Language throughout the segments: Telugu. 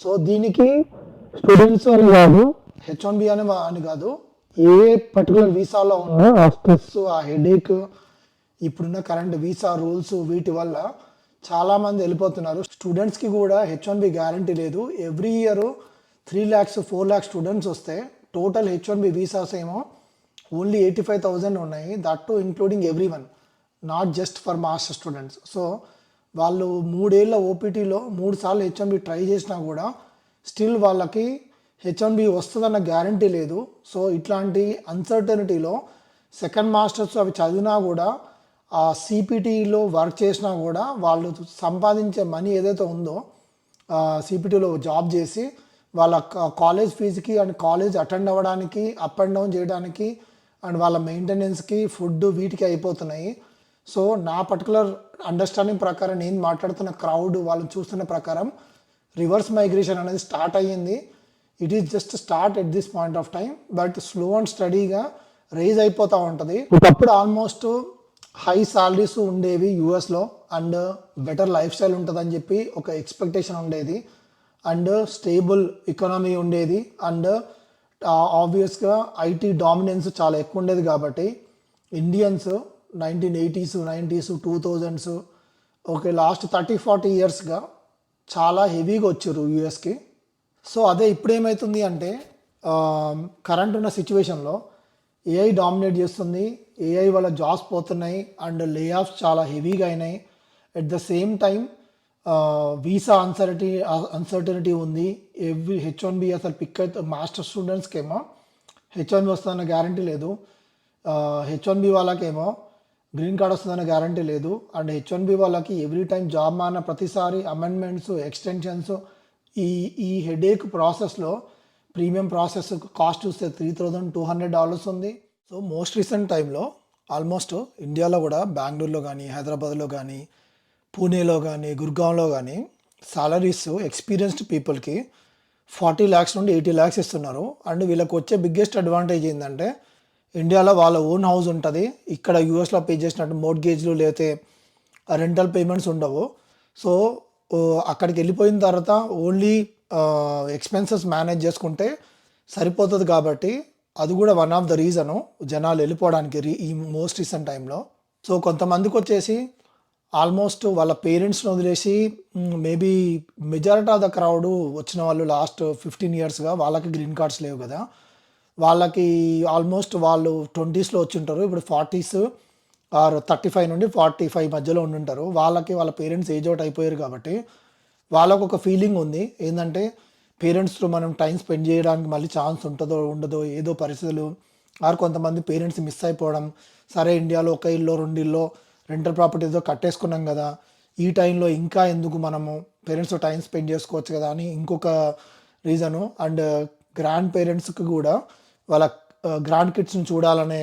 సో దీనికి స్టూడెంట్స్ అని కాదు, H1B అని కాదు, ఏ పర్టికులర్ వీసాలో ఉన్న ఆ స్ట్రెస్, ఆ హెడేక్, ఇప్పుడున్న కరెంట్ వీసా రూల్స్ వీటి వల్ల చాలామంది వెళ్ళిపోతున్నారు. స్టూడెంట్స్కి కూడా H1B గ్యారంటీ లేదు. Every year 3 lakhs 4 lakhs students వస్తే టోటల్ H1B వీసాస్ ఏమో ఓన్లీ 85,000 ఉన్నాయి. That to including every one, not just for master students. So వాళ్ళు 3 ఏళ్ళ ఓపీటీలో 3 సార్లు H1B ట్రై చేసినా కూడా స్టిల్ వాళ్ళకి H1B వస్తుందన్న గ్యారంటీ లేదు. సో ఇట్లాంటి అన్సర్టనిటీలో సెకండ్ మాస్టర్స్ అవి చదివినా కూడా, ఆ సిపిటీలో వర్క్ చేసినా కూడా వాళ్ళు సంపాదించే మనీ ఏదైతే ఉందో సిపిటీలో జాబ్ చేసి వాళ్ళ కాలేజ్ ఫీజుకి అండ్ కాలేజ్ అటెండ్ అవ్వడానికి, అప్ అండ్ డౌన్ చేయడానికి అండ్ వాళ్ళ మెయింటెనెన్స్కి, ఫుడ్ వీటికి అయిపోతున్నాయి. సో నా పర్టికులర్ అండర్స్టాండింగ్ ప్రకారం, నేను మాట్లాడుతున్న క్రౌడ్ వాళ్ళని చూస్తున్న ప్రకారం రివర్స్ మైగ్రేషన్ అనేది స్టార్ట్ అయ్యింది. It is just start at this point of time, but slow and స్టడీగా రైజ్ అయిపోతూ ఉంటుంది. ఒకప్పుడు ఆల్మోస్ట్ హై సాలరీస్ ఉండేవి యూఎస్లో అండ్ బెటర్ లైఫ్ స్టైల్ ఉంటుందని చెప్పి ఒక ఎక్స్పెక్టేషన్ ఉండేది అండ్ స్టేబుల్ ఎకానమీ ఉండేది అండ్ ఆబ్వియస్గా ఐటీ డామినెన్స్ చాలా ఎక్కువ ఉండేది. కాబట్టి Indians 1980s 90s 2000s okay last 30-40 ఇయర్స్గా చాలా హెవీగా వచ్చారు యూఎస్కి. సో అదే ఇప్పుడు ఏమవుతుంది అంటే, కరెంట్ ఉన్న సిచ్యువేషన్లో ఏఐ డామినేట్ చేస్తుంది, ఏఐ వల్ల జాబ్స్ పోతున్నాయి అండ్ లే ఆఫ్స్ చాలా హెవీగా అయినాయి. At the same time visa uncertainty ఉంది. ఎవ్రీ H1B అసలు పిక్ అయితే మాస్టర్ స్టూడెంట్స్కి ఏమో H1B వస్తుందన్న గ్యారంటీ లేదు, H1B వాళ్ళకేమో గ్రీన్ కార్డ్ వస్తుందన్న గ్యారంటీ లేదు అండ్ H1B వాళ్ళకి ఎవ్రీ టైం జాబ్ మారిన ప్రతిసారి అమెండ్మెంట్స్, ఎక్స్టెన్షన్స్, ఈ ఈ హెడేక్ ప్రాసెస్లో ప్రీమియం ప్రాసెస్ కాస్ట్ చూస్తే $3,200 ఉంది. సో మోస్ట్ రీసెంట్ టైంలో ఆల్మోస్ట్ ఇండియాలో కూడా బెంగళూరులో కానీ, హైదరాబాద్లో కానీ, పూణేలో కానీ, గుర్గాంలో కానీ సాలరీస్ ఎక్స్పీరియన్స్డ్ పీపుల్కి 40 lakhs నుండి 80 lakhs ఇస్తున్నారు. అండ్ వీళ్ళకి వచ్చే బిగ్గెస్ట్ అడ్వాంటేజ్ ఏంటంటే, ఇండియాలో వాళ్ళ ఓన్ హౌస్ ఉంటుంది, ఇక్కడ యూఎస్లో పే చేసినట్టు మోర్ట్గేజ్లు లేతే రెంటల్ పేమెంట్స్ ఉండవు. సో అక్కడికి వెళ్ళిపోయిన తర్వాత ఓన్లీ ఎక్స్పెన్సెస్ మేనేజ్ చేసుకుంటే సరిపోతుంది. కాబట్టి అది కూడా వన్ ఆఫ్ ద రీజను జనాలు వెళ్ళిపోవడానికి ఈ మోస్ట్ రీసెంట్ టైంలో. సో కొంతమందికి వచ్చేసి ఆల్మోస్ట్ వాళ్ళ పేరెంట్స్ని వదిలేసి, maybe majority of the crowd వచ్చిన వాళ్ళు లాస్ట్ 15 yearsగా వాళ్ళకి గ్రీన్ కార్డ్స్ లేవు కదా, వాళ్ళకి ఆల్మోస్ట్ వాళ్ళు 20sలో వచ్చి ఉంటారు, ఇప్పుడు 40s ఆర్ 35 నుండి 45 మధ్యలో ఉండుంటారు. వాళ్ళకి వాళ్ళ పేరెంట్స్ ఏజ్ అవుట్ అయిపోయారు కాబట్టి వాళ్ళకు ఒక ఫీలింగ్ ఉంది ఏంటంటే, పేరెంట్స్తో మనం టైం స్పెండ్ చేయడానికి మళ్ళీ ఛాన్స్ ఉంటుందో ఉండదో, ఏదో పరిస్థితులు ఆర్ కొంతమంది పేరెంట్స్ మిస్ అయిపోవడం, సరే ఇండియాలో ఒక ఇల్లు 2 ఇల్లు రెంటల్ ప్రాపర్టీతో కట్టేసుకున్నాం కదా, ఈ టైంలో ఇంకా ఎందుకు మనము పేరెంట్స్తో టైం స్పెండ్ చేసుకోవచ్చు కదా అని ఇంకొక రీజను. అండ్ గ్రాండ్ పేరెంట్స్కి కూడా వాళ్ళ గ్రాండ్ కిడ్స్ని చూడాలనే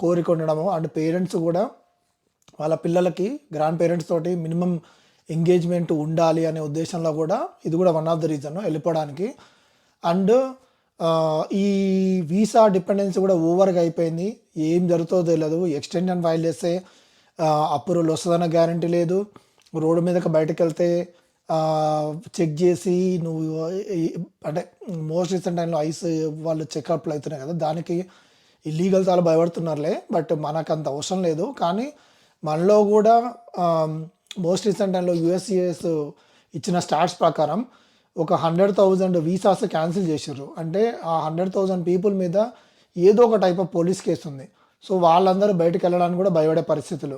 కోరిక ఉండడము అండ్ పేరెంట్స్ కూడా వాళ్ళ పిల్లలకి గ్రాండ్ పేరెంట్స్ తోటి మినిమం ఎంగేజ్మెంట్ ఉండాలి అనే ఉద్దేశంలో కూడా ఇది కూడా వన్ ఆఫ్ ద రీజన్ వెళ్ళిపోవడానికి. అండ్ ఈ వీసా డిపెండెన్సీ కూడా ఓవర్గా అయిపోయింది, ఏం జరుగుతుందో తెలియదు. ఎక్స్టెన్షన్ ఫైల్ చేస్తే అప్రూవల్ వస్తుందన్న గ్యారంటీ లేదు, రోడ్డు మీదకి బయటకు వెళ్తే చెక్ చేసి నువ్వు అంటే మోస్ట్ రీసెంట్ టైంలో ఐస్ వాళ్ళు చెకప్లు అవుతున్నాయి కదా, దానికి ఇల్లీగల్ చాలా భయపడుతున్నారులే, బట్ మనకు అంత అవసరం లేదు. కానీ మనలో కూడా మోస్ట్ రీసెంట్ టైంలో యుఎస్సిఎస్ ఇచ్చిన స్టాట్స్ ప్రకారం ఒక 100,000 వీసాస్ క్యాన్సిల్ చేశారు. అంటే ఆ 100,000 పీపుల్ మీద ఏదో ఒక టైప్ ఆఫ్ పోలీస్ కేసు ఉంది. సో వాళ్ళందరూ బయటకు వెళ్ళడానికి కూడా భయపడే పరిస్థితులు.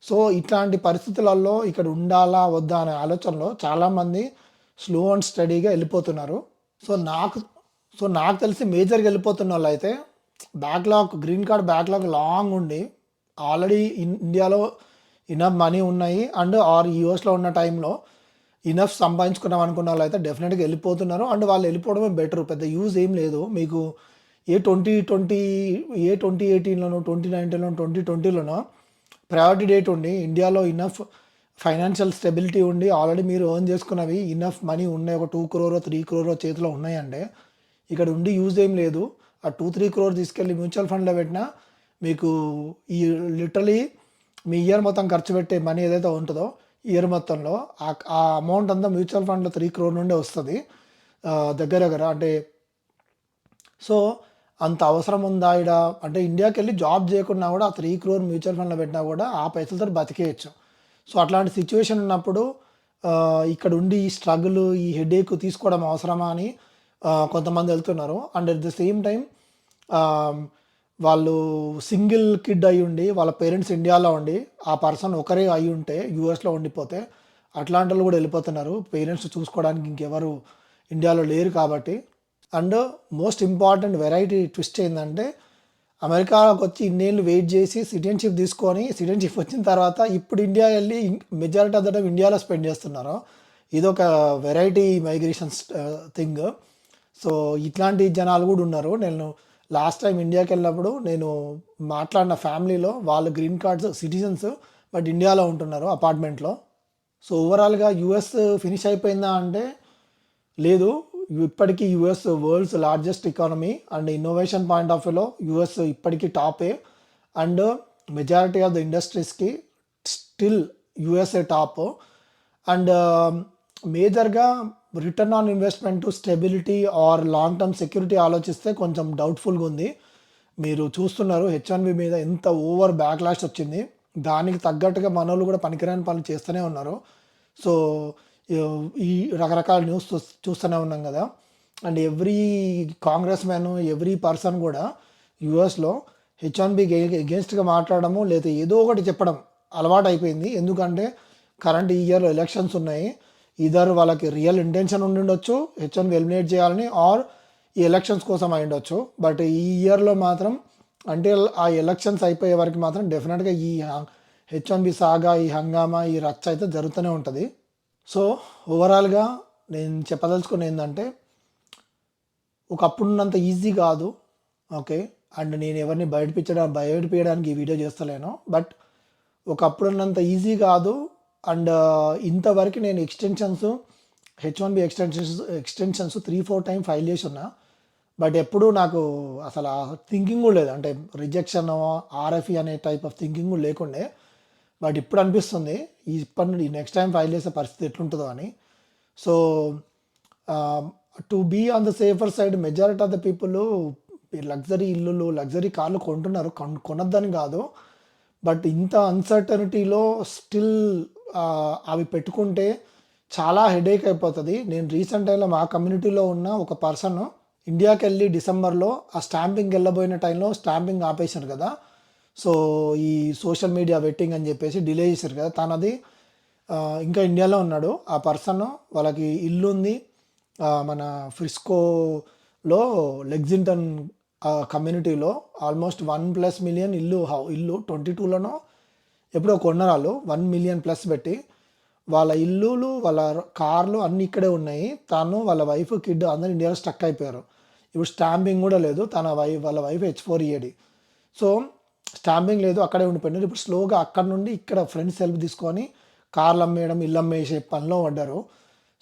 సో ఇట్లాంటి పరిస్థితులలో ఇక్కడ ఉండాలా వద్దా అనే ఆలోచనలో చాలామంది స్లో అండ్ స్టడీగా వెళ్ళిపోతున్నారు. సో నాకు తెలిసి మేజర్గా వెళ్ళిపోతున్న వాళ్ళు అయితే గ్రీన్ కార్డ్ బ్యాక్లాగ్ లాంగ్ ఉండి ఆల్రెడీ ఇండియాలో ఇనఫ్ మనీ ఉన్నాయి అండ్ ఆర్ యూఎస్లో ఉన్న టైంలో ఇనఫ్ సంపాదించుకున్నాం అనుకున్న వాళ్ళు అయితే డెఫినెట్గా వెళ్ళిపోతున్నారు. అండ్ వాళ్ళు వెళ్ళిపోవడమే బెటర్, పెద్ద యూజ్ ఏం లేదు. మీకు ఏ 2018లోనో 2019లోనో 2020లోనో ప్రయారిటీ డేట్ ఉండి ఇండియాలో ఇనఫ్ ఫైనాన్షియల్ స్టెబిలిటీ ఉండి ఆల్రెడీ మీరు ఎర్న్ చేసుకున్నవి ఇనఫ్ మనీ ఉన్నాయి, ఒక 2 crore 3 crore చేతిలో ఉన్నాయంటే ఇక్కడ ఉండి యూజ్ ఏం లేదు. ఆ 2-3 crore తీసుకెళ్ళి మ్యూచువల్ ఫండ్లో పెట్టినా మీకు ఈ లిటరలీ మీ ఇయర్ మొత్తం ఖర్చు పెట్టే మనీ ఏదైతే ఉంటుందో ఇయర్ మొత్తంలో. ఆ అమౌంట్ అంతా మ్యూచువల్ ఫండ్‌లో 3 క్రోర్ నుండే వస్తది. దగ్గర దగ్గర అంటే సో, అంత అవసరం ఉందా ఈడ? అంటే ఇండియాకెళ్ళి జాబ్ జేయకున్నా గూడా ఆ 3 క్రోర్ మ్యూచువల్ ఫండ్‌లో పెట్టినా గూడా ఆ పైసలతోటి బతికేయొచ్చు. సో, అట్లాంటి సిట్యుయేషన్ ఉన్నప్పుడు ఇక్కడుండి ఈ స్ట్రగులు, ఈ హెడేక్ తీసుకోవడం అవసరమా అని కొంతమంది ఎళ్తున్నారు. And at the same time uh, వాళ్ళు సింగిల్ కిడ్ అయ్యుండి, వాళ్ళ పేరెంట్స్ ఇండియాలో ఉండి, ఆ పర్సన్ ఒకరే అయ్యుంటే యూఎస్‌లో ఉండిపోతే, అట్లాంటోళ్ళు గూడా ఎళ్ళిపోతున్నారు. పేరెంట్స్ చూసుకోవడానికి ఇంకెవరు ఇండియాలో లేరు కాబట్టి. And most important variety twist ఏందంటే, అమెరికాకొచ్చి ఇన్నేళ్ళు వెయిట్ జేసి సిటిజన్‌షిప్ తీసుకొని, సిటిజన్‌షిప్ వచ్చిన తర్వాత ఇప్పుడు ఇండియా ఎళ్లి మెజారిటీ ఆఫ్ ద టైమ్ ఇండియాలో స్పెండ్ చేస్తున్నారు. ఇదొక వెరైటీ మైగ్రేషన్స్ థింగ్. సో, ఇట్లాంటి జనాలు గూడా ఉన్నారు. నేను లాస్ట్ టైమ్ ఇండియాకెళ్ళినప్పుడు నేను మాట్లాడిన ఫ్యామిలీలో వాళ్ళు గ్రీన్ కార్డ్స్ సిటిజన్స్ బట్ ఇండియాలో ఉంటున్నారు అపార్ట్మెంట్‌లో. సో, ఓవరాల్‌గా యూఎస్ ఫినిష్ అయిపోయిందా అంటే లేదు. ఇప్పటికీ US world's largest economy and innovation point of వ్యూలో యూఎస్ ఇప్పటికీ టాపే. అండ్ మెజారిటీ ఆఫ్ ద ఇండస్ట్రీస్‌కి స్టిల్ యూఎస్ఏ టాప్. అండ్ మేజర్‌గా return on investment, stability or long term security ఆలోచిస్తే కొంచెం డౌట్‌ఫుల్‌గా ఉంది. మీరు చూస్తున్నారు హెచ్-1బీ మీద ఎంత ఓవర్ బ్యాక్‌లాష్ వచ్చింది. దానికి తగ్గట్టుగా మనోళ్ళు కూడా పనికిరాని పనులు చేస్తూనే ఉన్నారు. సో, ఈ రకరకాల న్యూస్ చూస్తూనే ఉన్నాం కదా! And every Congress man, every person కూడా యూఎస్‌లో హెచ్-1బీకి ఎగెయిన్స్ట్‌గా మాట్లాడడము, లేదా ఏదో ఒకటి చెప్పడం అలవాటయిపోయింది. ఎందుకంటే కరెంట్ ఈ ఇయర్‌లో ఎలక్షన్స్ ఉన్నాయి. ఈదర్ వాళ్ళకి రియల్ ఇంటెన్షన్ ఉండుండొచ్చు హెచ్-1బీ ఎలిమినేట్ చేయాలని ఆర్ ఈ ఎలక్షన్స్ కోసం అయ్యుండొచ్చు. బట్ ఈ ఇయర్‌లో మాత్రం అంటిల్ ఆ ఎలక్షన్స్ అయిపోయే వరకు మాత్రం డెఫినిట్‌గా ఈ హెచ్-1బీ సాగా, ఈ హంగామా, ఈ రచ్చ అయితే జరుగుతూనే ఉంటది. సో, ఓవరాల్‌గా నేను చెప్పదలుచుకుందేందంటే, ఒకప్పుడున్నంత ఈజీ గాదు. ఓకే. అండ్ నేను ఎవరిని భయపెట్టియడానికి ఈ వీడియో చేస్తలేను. బట్ ఒకప్పుడున్నంత ఈజీ గాదు. అండ్ ఇంతవరకు నేను H-1B extensions 3, 4 time file చేసున్నా. But ఎప్పుడూ నాకు అసల థింకింగ్ గూడా లేదు. అంటే రిజెక్షను, ఆర్ఎఫ్ఈ అనే టైప్ ఆఫ్ థింకింగ్ గూడా లేకుండే. బట్ ఇప్పుడు అనిపిస్తుంది ఇప్పటి నుండి నెక్స్ట్ టైం ఫైల్ చేసే పరిస్థితి ఎట్లుంటుందో అని. So, to be on the safer side majority of the people luxury ఇల్లులు, లగ్జరీ కార్లు కొంటున్నారు. కొనొద్దని కాదు. బట్ ఇంత అన్సర్టనిటీలో స్టిల్ అవి పెట్టుకుంటే చాలా హెడేక్ అయిపోతుంది. నేను రీసెంట్ టైంలో మా కమ్యూనిటీలో ఉన్న ఒక పర్సన్ ఇండియాకెళ్ళి డిసెంబర్లో ఆ స్టాంపింగ్కి వెళ్ళబోయిన టైంలో స్టాంపింగ్ ఆపేశారు కదా! సో, ఈ సోషల్ మీడియా వెట్టింగ్ అని చెప్పేసి డిలే చేశారు కదా! తనది ఇంకా ఇండియాలో ఉన్నాడు. ఆ పర్సన్ వాళ్ళకి ఇల్లుంది. మన ఫ్రిస్కోలో లెక్సింగ్టన్ కమ్యూనిటీలో ఆల్మోస్ట్ 1+ మిలియన్ ఇల్లు 22లోనో ఎప్పుడో కొన్నారు. 1 మిలియన్+ పెట్టి వాళ్ళ ఇల్లులు, వాళ్ళ కార్లు అన్నీ ఇక్కడే ఉన్నాయి. తను, వాళ్ళ వైఫ్, కిడ్ అందరూ ఇండియాలో స్టక్ అయిపోయారు. ఇప్పుడు స్టాంపింగ్ కూడా లేదు. వాళ్ళ వైఫ్ H-4EAD. సో, స్టాంపింగ్ లేదు. అక్కడే ఉండిపోయినారు. ఇప్పుడు స్లోగా అక్కడి నుండి ఇక్కడ ఫ్రెండ్స్ హెల్ప్ తీసుకొని కార్లు అమ్మేయడం, ఇల్లు అమ్మేసే పనిలో పడ్డారు.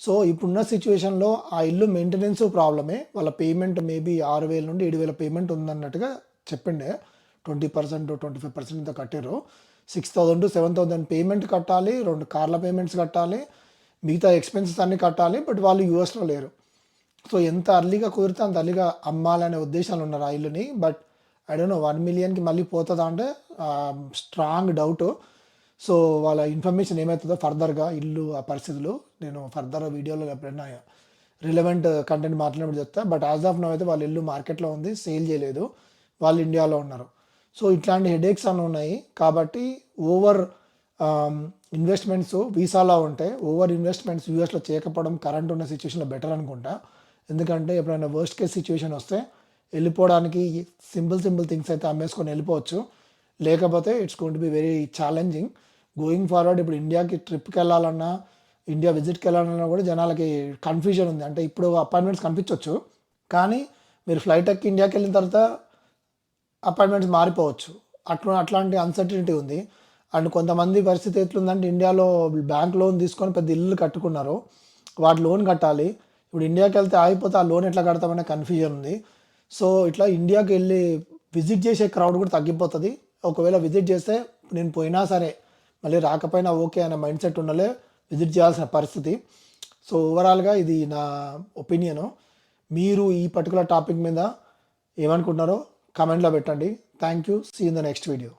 సో, ఇప్పుడున్న సిట్యుయేషన్‌లో ఆ ఇల్లు మెయింటెనెన్స్ ప్రాబ్లమే. వాళ్ళ పేమెంట్ మేబీ 6,000 నుండి 7,000 పేమెంట్ ఉందన్నట్టుగా చెప్పిండే. 20%, 25% ఇంత కట్టిర్రు. 6,000-7,000 పేమెంట్ కట్టాలి. 2 కార్ల పేమెంట్స్ కట్టాలి. మిగతా ఎక్స్‌పెన్సెస్ అన్నీ కట్టాలి. బట్ వాళ్ళు యూఎస్‌లో లేరు. సో, ఎంత అర్లీగా కుదిరితే అంత అర్లీగా అమ్మాలనే ఉద్దేశాలు ఉన్నారు ఆ ఇల్లుని. బట్ ఐ డోంట్ నో 1 మిలియన్‌కి మళ్ళీ పోతదా అంటే స్ట్రాంగ్ డౌటు. సో, వాళ్ళ ఇన్ఫర్మేషన్ ఏమైతుందో ఫర్దర్‌గా ఇల్లు ఆ పరిస్థితులు నేను ఫర్దర్ వీడియోలో ఎప్పుడైనా రిలవెంట్ కంటెంట్ మాట్లాడినప్పుడు చెప్తా. బట్ యాజ్ ఆఫ్ నౌ అయితే వాళ్ళ ఇల్లు మార్కెట్‌లో ఉంది. సేల్ చేయలేదు. వాళ్ళు ఇండియాలో ఉన్నారు. సో, ఇట్లాంటి హెడేక్స్ అన్నీ ఉన్నాయి. కాబట్టి ఓవర్ ఇన్వెస్ట్‌మెంట్స్ వీసాలో ఉంటాయి. ఓవర్ ఇన్వెస్ట్‌మెంట్స్ యూఎస్‌లో చేయకపోవడం కరెంట్ ఉన్న సిట్యుయేషన్‌లో బెటర్ అనుకుంటా. ఎందుకంటే ఎప్పుడైనా వర్స్ట్ కేస్ సిట్యుయేషన్ వస్తే వెళ్ళిపోవడానికి సింపుల్ థింగ్స్ అయితే అమ్మేసుకొని వెళ్ళిపోవచ్చు. లేకపోతే it's going to be very challenging. Going forward ఇప్పుడు ఇండియాకి ట్రిప్‌కి వెళ్ళాలన్నా, ఇండియా విజిట్‌కి వెళ్ళాలన్నా కూడా జనాలకి కన్‌ఫ్యూజన్ ఉంది. అంటే ఇప్పుడు అపాయింట్మెంట్స్ కనిపించొచ్చు. కానీ మీరు ఫ్లైట్ ఎక్కి ఇండియాకి వెళ్ళిన తర్వాత అపాయింట్మెంట్స్ మారిపోవచ్చు. అట్లాంటి అన్‌సర్టెనిటీ ఉంది. అండ్ కొంతమంది పరిస్థితి ఎట్లుందంటే ఇండియాలో బ్యాంక్ లోన్ తీసుకొని పెద్ద ఇల్లులు కట్టుకున్నారు. వాటి లోన్ కట్టాలి. ఇప్పుడు ఇండియాకెళ్తే ఆగిపోతే ఆ లోన్ ఎట్లా కడతామనే కన్‌ఫ్యూజన్ ఉంది. సో, ఇట్లా ఇండియాకెళ్ళి విజిట్ చేసే క్రౌడ్ కూడా తగ్గిపోతది. ఒకవేళ విజిట్ చేస్తే నేను పోయినా సరే మళ్ళీ రాకపోయినా ఓకే అనే మైండ్ సెట్ ఉన్నలే విజిట్ చేయాల్సిన పరిస్థితి. సో ఓవరాల్గా ఇది నా ఒపీనియను. మీరు ఈ పర్టికులర్ టాపిక్ మీద ఏమనుకుంటున్నారో కామెంట్లో పెట్టండి. Thank you. See in the next video.